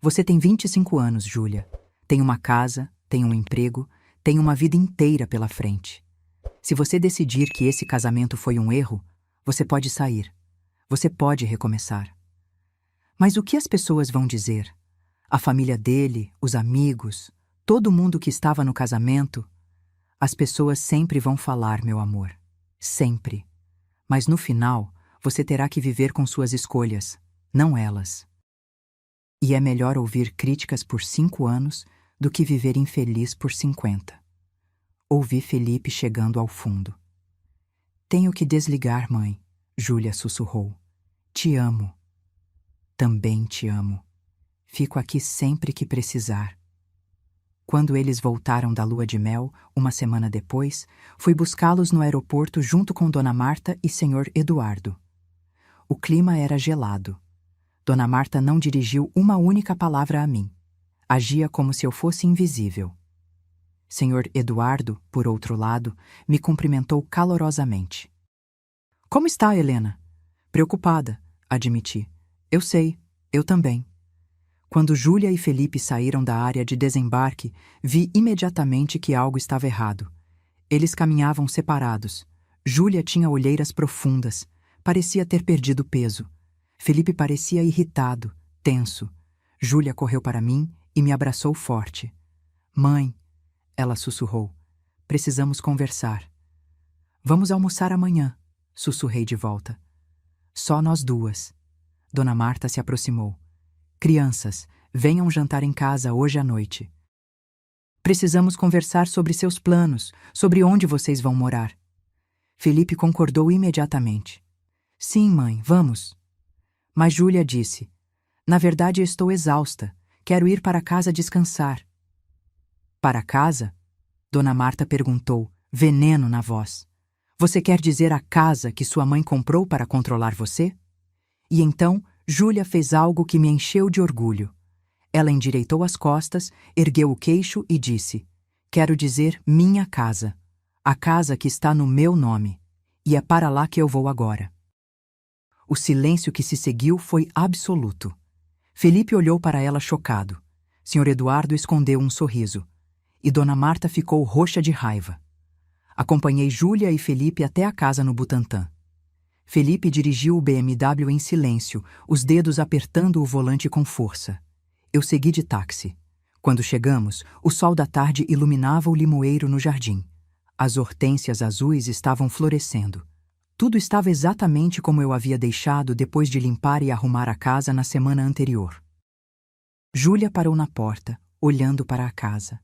Speaker 1: Você tem 25 anos, Júlia. Tem uma casa, tem um emprego, tem uma vida inteira pela frente. Se você decidir que esse casamento foi um erro, você pode sair. Você pode recomeçar. Mas o que as pessoas vão dizer? A família dele, os amigos, todo mundo que estava no casamento? As pessoas sempre vão falar, meu amor. Sempre. Mas no final, você terá que viver com suas escolhas, não elas. E é melhor ouvir críticas por 5 anos do que viver infeliz por 50. Ouvi Felipe chegando ao fundo. Tenho que desligar, mãe, Júlia sussurrou. Te amo. Também te amo. Fico aqui sempre que precisar. Quando eles voltaram da lua de mel, uma semana depois, fui buscá-los no aeroporto junto com Dona Marta e Senhor Eduardo. O clima era gelado. Dona Marta não dirigiu uma única palavra a mim. Agia como se eu fosse invisível. Senhor Eduardo, por outro lado, me cumprimentou calorosamente. Como está, Helena? Preocupada, admiti. Eu sei, eu também. Quando Júlia e Felipe saíram da área de desembarque, vi imediatamente que algo estava errado. Eles caminhavam separados. Júlia tinha olheiras profundas. Parecia ter perdido peso. Felipe parecia irritado, tenso. Júlia correu para mim e me abraçou forte. Mãe, ela sussurrou, precisamos conversar. Vamos almoçar amanhã, sussurrei de volta. Só nós duas. Dona Marta se aproximou. Crianças, venham jantar em casa hoje à noite. Precisamos conversar sobre seus planos, sobre onde vocês vão morar. Felipe concordou imediatamente. Sim, mãe, vamos. Mas Júlia disse, na verdade estou exausta, quero ir para casa descansar. Para casa? Dona Marta perguntou, veneno na voz. Você quer dizer a casa que sua mãe comprou para controlar você? E então, Júlia fez algo que me encheu de orgulho. Ela endireitou as costas, ergueu o queixo e disse, quero dizer minha casa, a casa que está no meu nome, e é para lá que eu vou agora. O silêncio que se seguiu foi absoluto. Felipe olhou para ela chocado. Senhor Eduardo escondeu um sorriso. E Dona Marta ficou roxa de raiva. Acompanhei Júlia e Felipe até a casa no Butantã. Felipe dirigiu o BMW em silêncio, os dedos apertando o volante com força. Eu segui de táxi. Quando chegamos, o sol da tarde iluminava o limoeiro no jardim. As hortênsias azuis estavam florescendo. Tudo estava exatamente como eu havia deixado depois de limpar e arrumar a casa na semana anterior. Júlia parou na porta, olhando para a casa.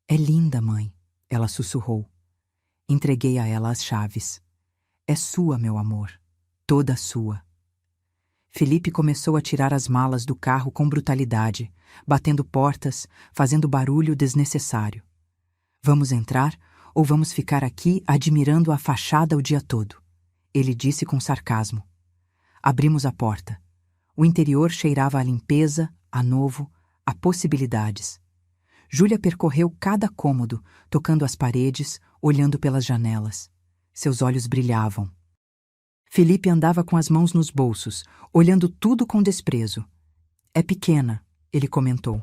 Speaker 1: É linda, mãe, ela sussurrou. Entreguei a ela as chaves. É sua, meu amor, toda sua. Felipe começou a tirar as malas do carro com brutalidade, batendo portas, fazendo barulho desnecessário. Vamos entrar ou vamos ficar aqui admirando a fachada o dia todo? Ele disse com sarcasmo. Abrimos a porta. O interior cheirava a limpeza, a novo, a possibilidades. Júlia percorreu cada cômodo, tocando as paredes, olhando pelas janelas. Seus olhos brilhavam. Felipe andava com as mãos nos bolsos, olhando tudo com desprezo. É pequena, ele comentou.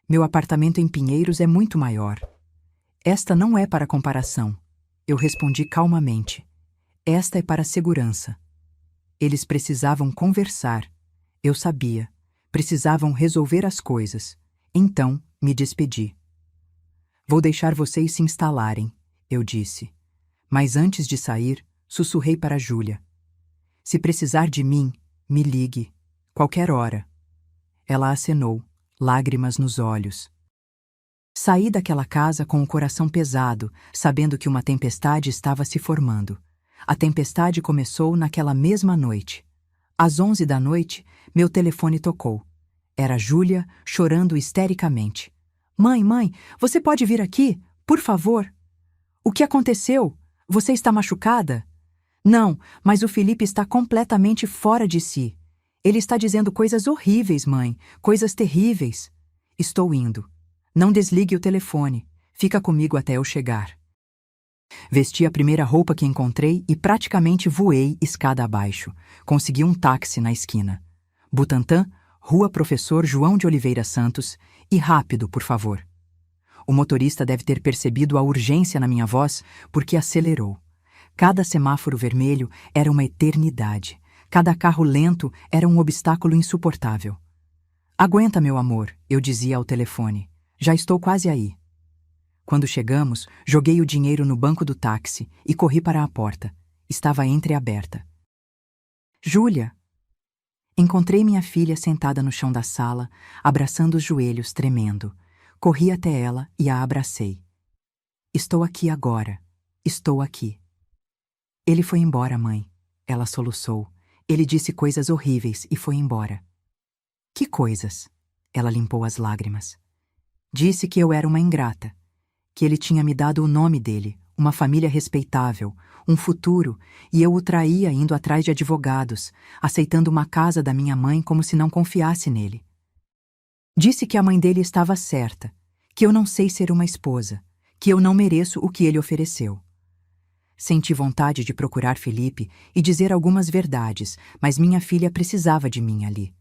Speaker 1: Meu apartamento em Pinheiros é muito maior. Esta não é para comparação. Eu respondi calmamente. Esta é para segurança. Eles precisavam conversar. Eu sabia. Precisavam resolver as coisas. Então, me despedi. Vou deixar vocês se instalarem, eu disse. Mas antes de sair, sussurrei para Júlia. Se precisar de mim, me ligue. Qualquer hora. Ela acenou, lágrimas nos olhos. Saí daquela casa com o coração pesado, sabendo que uma tempestade estava se formando. A tempestade começou naquela mesma noite. Às 11 da noite, meu telefone tocou. Era Júlia, chorando histericamente. Mãe, você pode vir aqui? Por favor. O que aconteceu? Você está machucada? Não, mas o Felipe está completamente fora de si. Ele está dizendo coisas horríveis, mãe, coisas terríveis. Estou indo. Não desligue o telefone. Fica comigo até eu chegar. Vesti a primeira roupa que encontrei e praticamente voei escada abaixo. Consegui um táxi na esquina. Butantã, Rua Professor João de Oliveira Santos, e rápido, por favor. O motorista deve ter percebido a urgência na minha voz, porque acelerou. Cada semáforo vermelho era uma eternidade. Cada carro lento era um obstáculo insuportável. Aguenta, meu amor, eu dizia ao telefone. Já estou quase aí. Quando chegamos, joguei o dinheiro no banco do táxi e corri para a porta. Estava entreaberta. Júlia! Encontrei minha filha sentada no chão da sala, abraçando os joelhos, tremendo. Corri até ela e a abracei. Estou aqui agora. Estou aqui. Ele foi embora, mãe. Ela soluçou. Ele disse coisas horríveis e foi embora. Que coisas? Ela limpou as lágrimas. Disse que eu era uma ingrata. Que ele tinha me dado o nome dele, uma família respeitável, um futuro, e eu o traía indo atrás de advogados, aceitando uma casa da minha mãe como se não confiasse nele. Disse que a mãe dele estava certa, que eu não sei ser uma esposa, que eu não mereço o que ele ofereceu. Senti vontade de procurar Felipe e dizer algumas verdades, mas minha filha precisava de mim ali.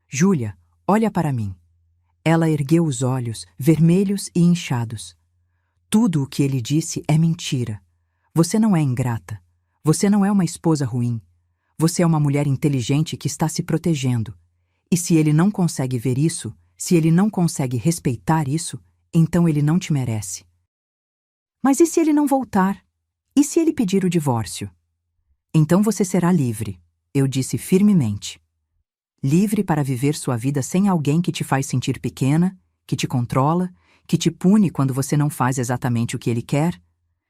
Speaker 1: Júlia, olha para mim. Ela ergueu os olhos, vermelhos e inchados. Tudo o que ele disse é mentira. Você não é ingrata. Você não é uma esposa ruim. Você é uma mulher inteligente que está se protegendo. E se ele não consegue ver isso, se ele não consegue respeitar isso, então ele não te merece. Mas e se ele não voltar? E se ele pedir o divórcio? Então você será livre, eu disse firmemente. Livre para viver sua vida sem alguém que te faz sentir pequena, que te controla, que te pune quando você não faz exatamente o que ele quer?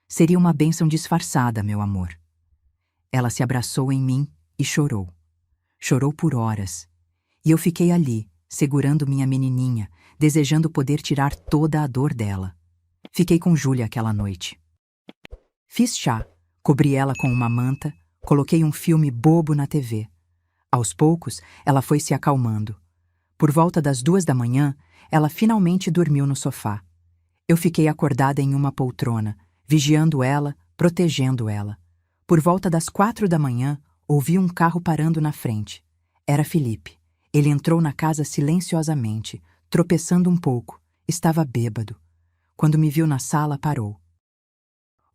Speaker 1: Seria uma bênção disfarçada, meu amor. Ela se abraçou em mim e chorou. Chorou por horas. E eu fiquei ali, segurando minha menininha, desejando poder tirar toda a dor dela. Fiquei com Júlia aquela noite. Fiz chá, cobri ela com uma manta, coloquei um filme bobo na TV. Aos poucos, ela foi se acalmando. Por volta das 2 da manhã, ela finalmente dormiu no sofá. Eu fiquei acordada em uma poltrona, vigiando ela, protegendo ela. Por volta das 4 da manhã, ouvi um carro parando na frente. Era Felipe. Ele entrou na casa silenciosamente, tropeçando um pouco. Estava bêbado. Quando me viu na sala, parou.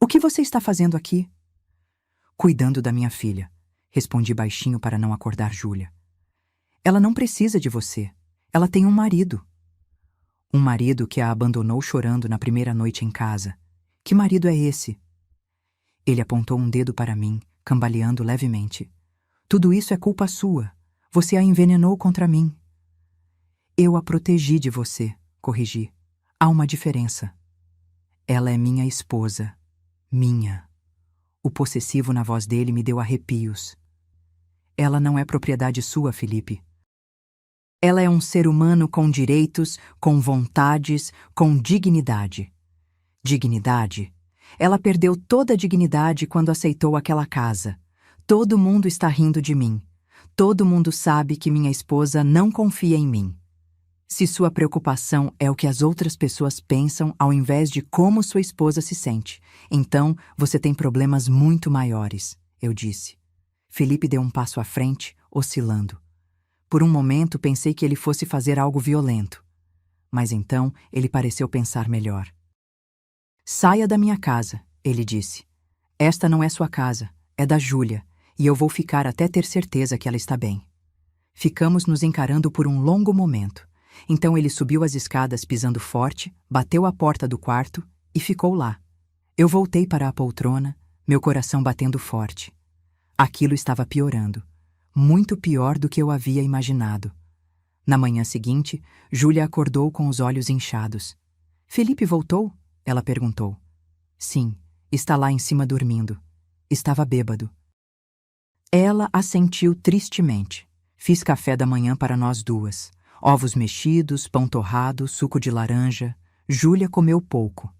Speaker 1: O que você está fazendo aqui? Cuidando da minha filha. Respondi baixinho para não acordar Júlia. Ela não precisa de você. Ela tem um marido. Um marido que a abandonou chorando na primeira noite em casa. Que marido é esse? Ele apontou um dedo para mim, cambaleando levemente. Tudo isso é culpa sua. Você a envenenou contra mim. Eu a protegi de você, corrigi. Há uma diferença. Ela é minha esposa. Minha. O possessivo na voz dele me deu arrepios. Ela não é propriedade sua, Felipe. Ela é um ser humano com direitos, com vontades, com dignidade. Dignidade? Ela perdeu toda a dignidade quando aceitou aquela casa. Todo mundo está rindo de mim. Todo mundo sabe que minha esposa não confia em mim. Se sua preocupação é o que as outras pessoas pensam ao invés de como sua esposa se sente, então você tem problemas muito maiores, eu disse. Felipe deu um passo à frente, oscilando. Por um momento pensei que ele fosse fazer algo violento. Mas então ele pareceu pensar melhor. Saia da minha casa, ele disse. Esta não é sua casa, é da Júlia, e eu vou ficar até ter certeza que ela está bem. Ficamos nos encarando por um longo momento. Então ele subiu as escadas pisando forte, bateu a porta do quarto e ficou lá. Eu voltei para a poltrona, meu coração batendo forte. Aquilo estava piorando. Muito pior do que eu havia imaginado. Na manhã seguinte, Júlia acordou com os olhos inchados. Felipe voltou? Ela perguntou. Sim, está lá em cima dormindo. Estava bêbado. Ela assentiu tristemente. Fiz café da manhã para nós duas. Ovos mexidos, pão torrado, suco de laranja. Júlia comeu pouco.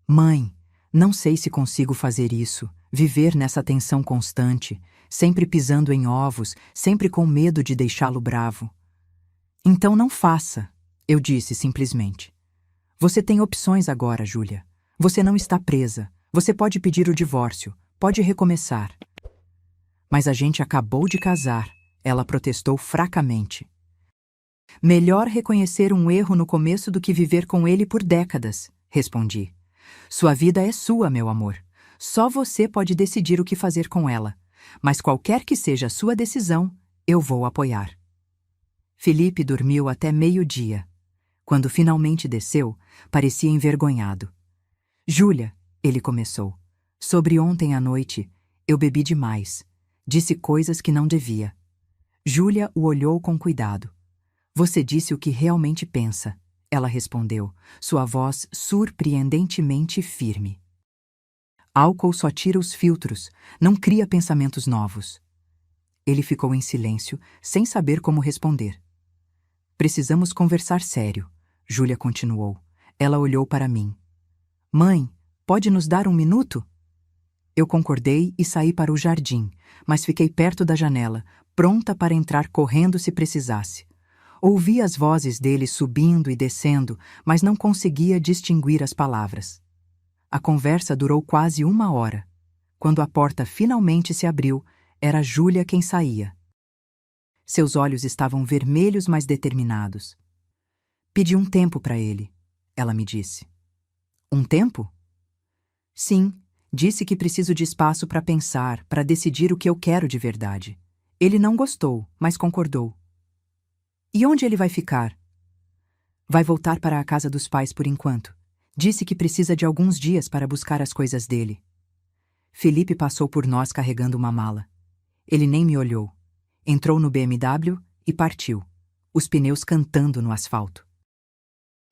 Speaker 1: Mãe, não sei se consigo fazer isso, viver nessa tensão constante, sempre pisando em ovos, sempre com medo de deixá-lo bravo. Então não faça, eu disse simplesmente. Você tem opções agora, Júlia. Você não está presa. Você pode pedir o divórcio, pode recomeçar. Mas a gente acabou de casar, ela protestou fracamente. Melhor reconhecer um erro no começo do que viver com ele por décadas, respondi. Sua vida é sua, meu amor. Só você pode decidir o que fazer com ela. Mas qualquer que seja a sua decisão, eu vou apoiar. Felipe dormiu até meio-dia. Quando finalmente desceu, parecia envergonhado. Júlia, ele começou. Sobre ontem à noite, eu bebi demais. Disse coisas que não devia. Júlia o olhou com cuidado. Você disse o que realmente pensa, ela respondeu, sua voz surpreendentemente firme. Álcool só tira os filtros, não cria pensamentos novos. Ele ficou em silêncio, sem saber como responder. Precisamos conversar sério, Júlia continuou. Ela olhou para mim. Mãe, pode nos dar um minuto? Eu concordei e saí para o jardim, mas fiquei perto da janela, pronta para entrar correndo se precisasse. Ouvi as vozes dele subindo e descendo, mas não conseguia distinguir as palavras. A conversa durou quase 1 hora. Quando a porta finalmente se abriu, era Júlia quem saía. Seus olhos estavam vermelhos, mas determinados. Pedi um tempo para ele, ela me disse. Um tempo? Sim, disse que preciso de espaço para pensar, para decidir o que eu quero de verdade. Ele não gostou, mas concordou. E onde ele vai ficar? Vai voltar para a casa dos pais por enquanto. Disse que precisa de alguns dias para buscar as coisas dele. Felipe passou por nós carregando uma mala. Ele nem me olhou. Entrou no BMW e partiu, os pneus cantando no asfalto.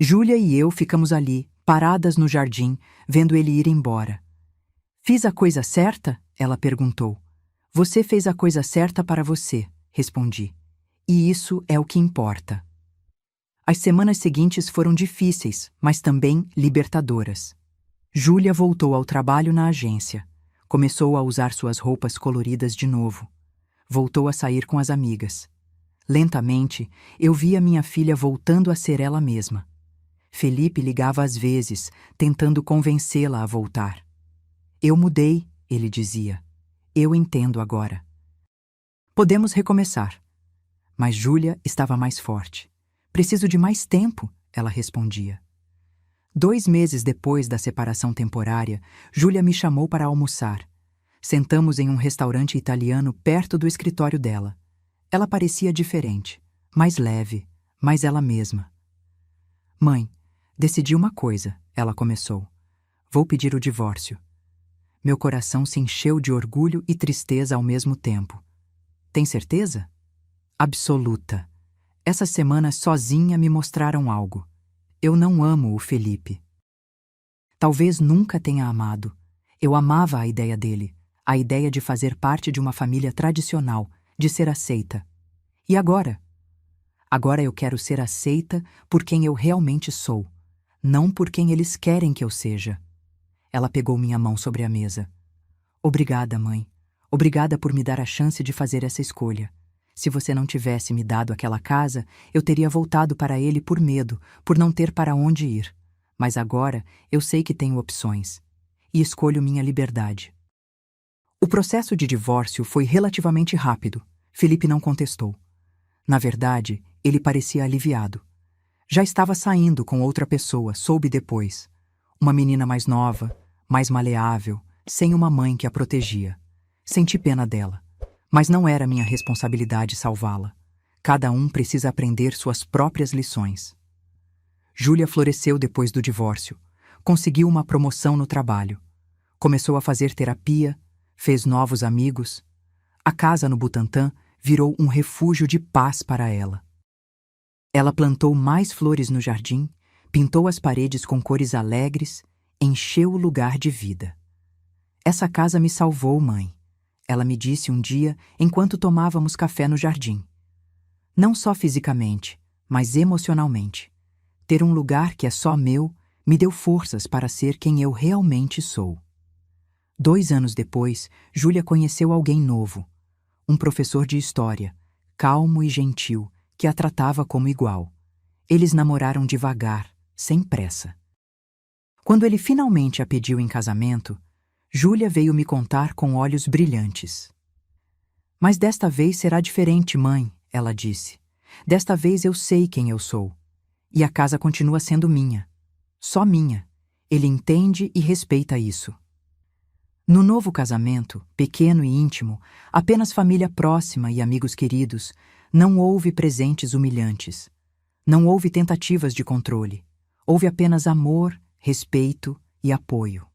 Speaker 1: Júlia e eu ficamos ali, paradas no jardim, vendo ele ir embora. Fiz a coisa certa? Ela perguntou. Você fez a coisa certa para você, respondi. E isso é o que importa. As semanas seguintes foram difíceis, mas também libertadoras. Júlia voltou ao trabalho na agência. Começou a usar suas roupas coloridas de novo. Voltou a sair com as amigas. Lentamente, eu via minha filha voltando a ser ela mesma. Felipe ligava às vezes, tentando convencê-la a voltar. Eu mudei, ele dizia. Eu entendo agora. Podemos recomeçar. Mas Júlia estava mais forte. Preciso de mais tempo, ela respondia. 2 meses depois da separação temporária, Júlia me chamou para almoçar. Sentamos em um restaurante italiano perto do escritório dela. Ela parecia diferente, mais leve, mais ela mesma. Mãe, decidi uma coisa, ela começou. Vou pedir o divórcio. Meu coração se encheu de orgulho e tristeza ao mesmo tempo. Tem certeza? Absoluta. Essas semanas sozinha me mostraram algo. Eu não amo o Felipe. Talvez nunca tenha amado. Eu amava a ideia dele, a ideia de fazer parte de uma família tradicional, de ser aceita. E agora? Agora eu quero ser aceita por quem eu realmente sou, não por quem eles querem que eu seja. Ela pegou minha mão sobre a mesa. Obrigada, mãe. Obrigada por me dar a chance de fazer essa escolha. Se você não tivesse me dado aquela casa, eu teria voltado para ele por medo, por não ter para onde ir. Mas agora eu sei que tenho opções. E escolho minha liberdade. O processo de divórcio foi relativamente rápido. Felipe não contestou. Na verdade, ele parecia aliviado. Já estava saindo com outra pessoa, soube depois. Uma menina mais nova, mais maleável, sem uma mãe que a protegia. Senti pena dela. Mas não era minha responsabilidade salvá-la. Cada um precisa aprender suas próprias lições. Júlia floresceu depois do divórcio. Conseguiu uma promoção no trabalho. Começou a fazer terapia, fez novos amigos. A casa no Butantã virou um refúgio de paz para ela. Ela plantou mais flores no jardim, pintou as paredes com cores alegres, encheu o lugar de vida. Essa casa me salvou, mãe. Ela me disse um dia enquanto tomávamos café no jardim. Não só fisicamente, mas emocionalmente. Ter um lugar que é só meu me deu forças para ser quem eu realmente sou. 2 anos depois, Júlia conheceu alguém novo. Um professor de história, calmo e gentil, que a tratava como igual. Eles namoraram devagar, sem pressa. Quando ele finalmente a pediu em casamento, Júlia veio me contar com olhos brilhantes. Mas desta vez será diferente, mãe, ela disse. Desta vez eu sei quem eu sou. E a casa continua sendo minha. Só minha. Ele entende e respeita isso. No novo casamento, pequeno e íntimo, apenas família próxima e amigos queridos, não houve presentes humilhantes. Não houve tentativas de controle. Houve apenas amor, respeito e apoio.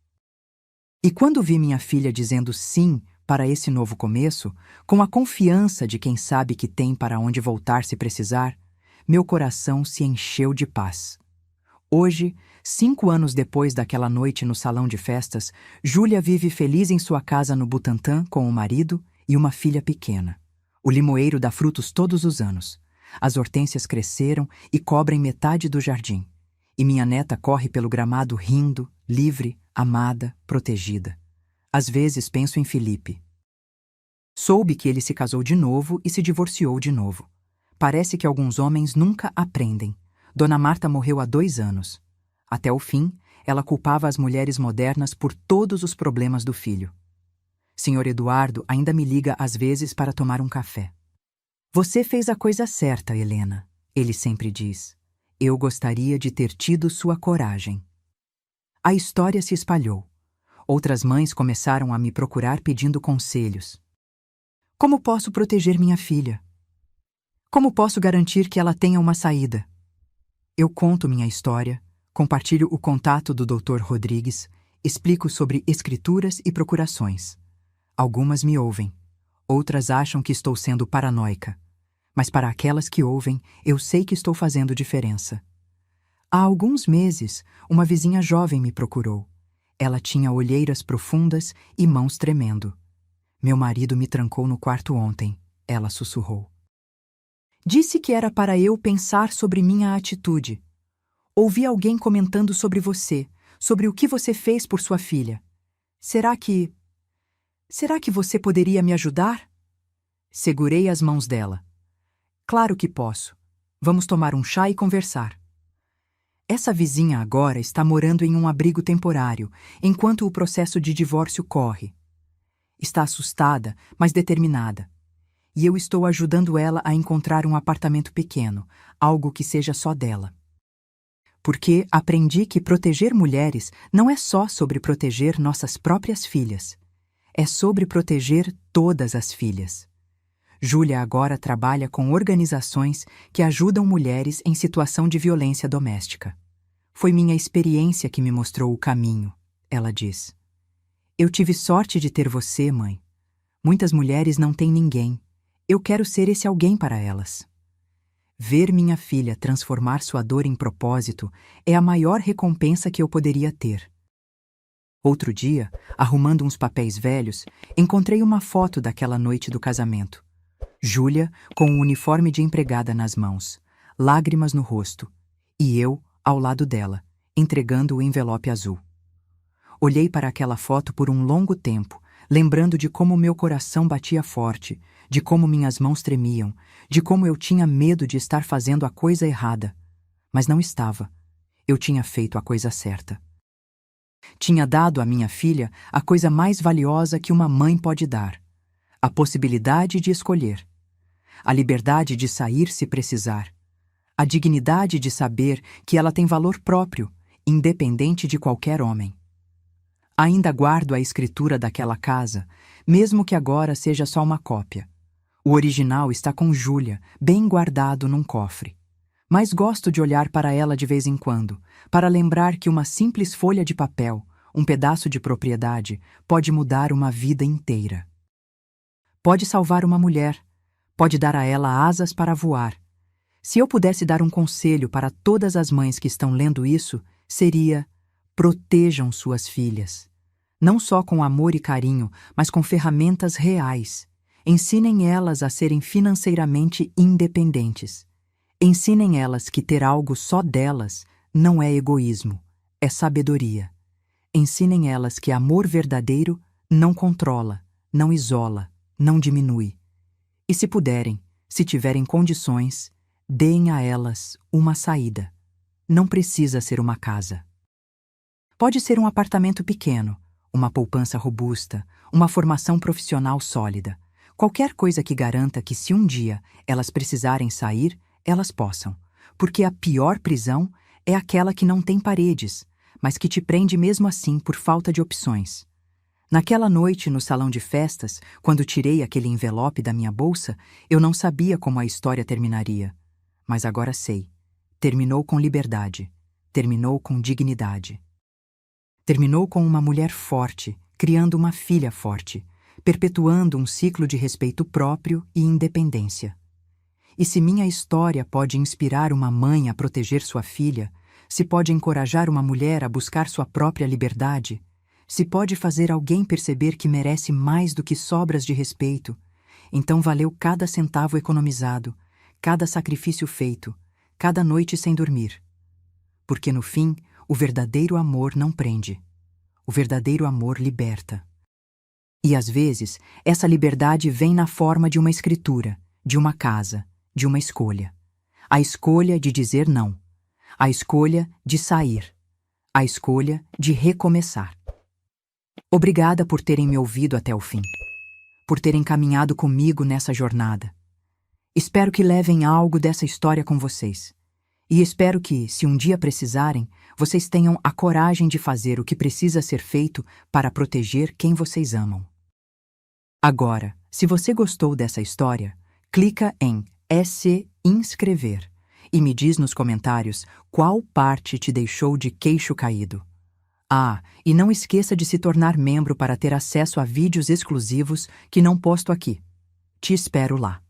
Speaker 1: E quando vi minha filha dizendo sim para esse novo começo, com a confiança de quem sabe que tem para onde voltar se precisar, meu coração se encheu de paz. Hoje, 5 anos depois daquela noite no salão de festas, Júlia vive feliz em sua casa no Butantã com o marido e uma filha pequena. O limoeiro dá frutos todos os anos. As hortênsias cresceram e cobrem metade do jardim. E minha neta corre pelo gramado rindo, livre, amada, protegida. Às vezes penso em Felipe. Soube que ele se casou de novo e se divorciou de novo. Parece que alguns homens nunca aprendem. Dona Marta morreu há 2 anos. Até o fim, ela culpava as mulheres modernas por todos os problemas do filho. Senhor Eduardo ainda me liga às vezes para tomar um café. Você fez a coisa certa, Helena, ele sempre diz. Eu gostaria de ter tido sua coragem. A história se espalhou. Outras mães começaram a me procurar pedindo conselhos. Como posso proteger minha filha? Como posso garantir que ela tenha uma saída? Eu conto minha história, compartilho o contato do Dr. Rodrigues, explico sobre escrituras e procurações. Algumas me ouvem, outras acham que estou sendo paranoica. Mas para aquelas que ouvem, eu sei que estou fazendo diferença. Há alguns meses, uma vizinha jovem me procurou. Ela tinha olheiras profundas e mãos tremendo. Meu marido me trancou no quarto ontem, ela sussurrou. Disse que era para eu pensar sobre minha atitude. Ouvi alguém comentando sobre você, sobre o que você fez por sua filha. Será que você poderia me ajudar? Segurei as mãos dela. Claro que posso. Vamos tomar um chá e conversar. Essa vizinha agora está morando em um abrigo temporário, enquanto o processo de divórcio corre. Está assustada, mas determinada. E eu estou ajudando ela a encontrar um apartamento pequeno, algo que seja só dela. Porque aprendi que proteger mulheres não é só sobre proteger nossas próprias filhas. É sobre proteger todas as filhas. Júlia agora trabalha com organizações que ajudam mulheres em situação de violência doméstica. Foi minha experiência que me mostrou o caminho, ela diz. Eu tive sorte de ter você, mãe. Muitas mulheres não têm ninguém. Eu quero ser esse alguém para elas. Ver minha filha transformar sua dor em propósito é a maior recompensa que eu poderia ter. Outro dia, arrumando uns papéis velhos, encontrei uma foto daquela noite do casamento. Júlia, com o uniforme de empregada nas mãos, lágrimas no rosto, e eu, ao lado dela, entregando o envelope azul. Olhei para aquela foto por um longo tempo, lembrando de como meu coração batia forte, de como minhas mãos tremiam, de como eu tinha medo de estar fazendo a coisa errada. Mas não estava. Eu tinha feito a coisa certa. Tinha dado à minha filha a coisa mais valiosa que uma mãe pode dar: a possibilidade de escolher, a liberdade de sair se precisar, a dignidade de saber que ela tem valor próprio, independente de qualquer homem. Ainda guardo a escritura daquela casa, mesmo que agora seja só uma cópia. O original está com Júlia, bem guardado num cofre. Mas gosto de olhar para ela de vez em quando, para lembrar que uma simples folha de papel, um pedaço de propriedade, pode mudar uma vida inteira. Pode salvar uma mulher, pode dar a ela asas para voar. Se eu pudesse dar um conselho para todas as mães que estão lendo isso, seria: protejam suas filhas. Não só com amor e carinho, mas com ferramentas reais. Ensinem elas a serem financeiramente independentes. Ensinem elas que ter algo só delas não é egoísmo, é sabedoria. Ensinem elas que amor verdadeiro não controla, não isola, não diminui. E se puderem, se tiverem condições, deem a elas uma saída. Não precisa ser uma casa. Pode ser um apartamento pequeno, uma poupança robusta, uma formação profissional sólida. Qualquer coisa que garanta que, se um dia elas precisarem sair, elas possam, porque a pior prisão é aquela que não tem paredes, mas que te prende mesmo assim por falta de opções. Naquela noite, no salão de festas, quando tirei aquele envelope da minha bolsa, eu não sabia como a história terminaria. Mas agora sei. Terminou com liberdade. Terminou com dignidade. Terminou com uma mulher forte, criando uma filha forte, perpetuando um ciclo de respeito próprio e independência. E se minha história pode inspirar uma mãe a proteger sua filha, se pode encorajar uma mulher a buscar sua própria liberdade, se pode fazer alguém perceber que merece mais do que sobras de respeito, então valeu cada centavo economizado, cada sacrifício feito, cada noite sem dormir. Porque no fim, o verdadeiro amor não prende. O verdadeiro amor liberta. E às vezes, essa liberdade vem na forma de uma escritura, de uma casa, de uma escolha. A escolha de dizer não. A escolha de sair. A escolha de recomeçar. Obrigada por terem me ouvido até o fim. Por terem caminhado comigo nessa jornada. Espero que levem algo dessa história com vocês. E espero que, se um dia precisarem, vocês tenham a coragem de fazer o que precisa ser feito para proteger quem vocês amam. Agora, se você gostou dessa história, clica em se inscrever e me diz nos comentários qual parte te deixou de queixo caído. Ah, e não esqueça de se tornar membro para ter acesso a vídeos exclusivos que não posto aqui. Te espero lá.